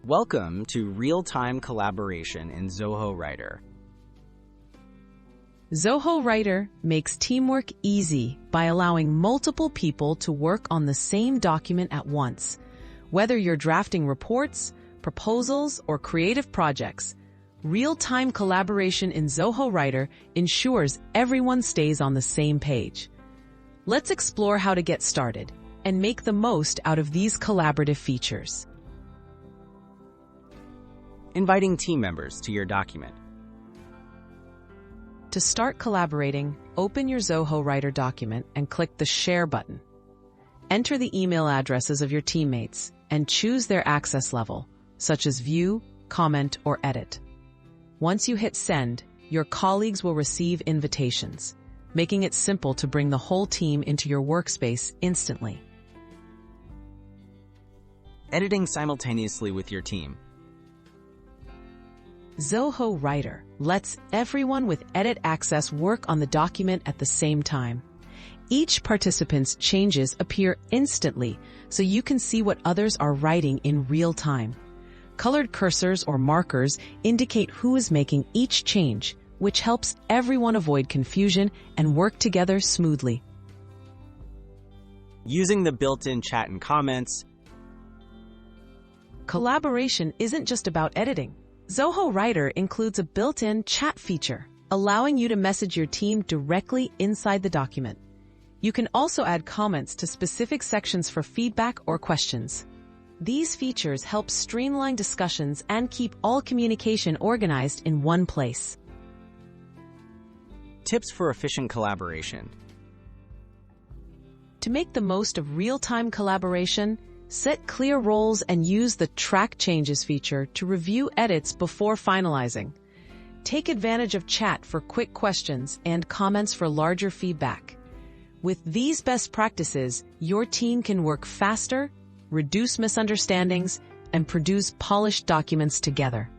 Welcome to real-time collaboration in Zoho Writer. Zoho Writer makes teamwork easy by allowing multiple people to work on the same document at once. Whether you're drafting reports, proposals, or creative projects, real-time collaboration in Zoho Writer ensures everyone stays on the same page. Let's explore how to get started and make the most out of these collaborative features. Inviting team members to your document. To start collaborating, open your Zoho Writer document and click the Share button. Enter the email addresses of your teammates and choose their access level, such as View, Comment, or Edit. Once you hit Send, your colleagues will receive invitations, making it simple to bring the whole team into your workspace instantly. Editing simultaneously with your team. Zoho Writer lets everyone with edit access work on the document at the same time. Each participant's changes appear instantly, so you can see what others are writing in real time. Colored cursors or markers indicate who is making each change, which helps everyone avoid confusion and work together smoothly. Using the built-in chat and comments. Collaboration isn't just about editing. Zoho Writer includes a built-in chat feature, allowing you to message your team directly inside the document. You can also add comments to specific sections for feedback or questions. These features help streamline discussions and keep all communication organized in one place. Tips for efficient collaboration. To make the most of real-time collaboration, set clear roles and use the Track Changes feature to review edits before finalizing. Take advantage of chat for quick questions and comments for larger feedback. With these best practices, your team can work faster, reduce misunderstandings, and produce polished documents together.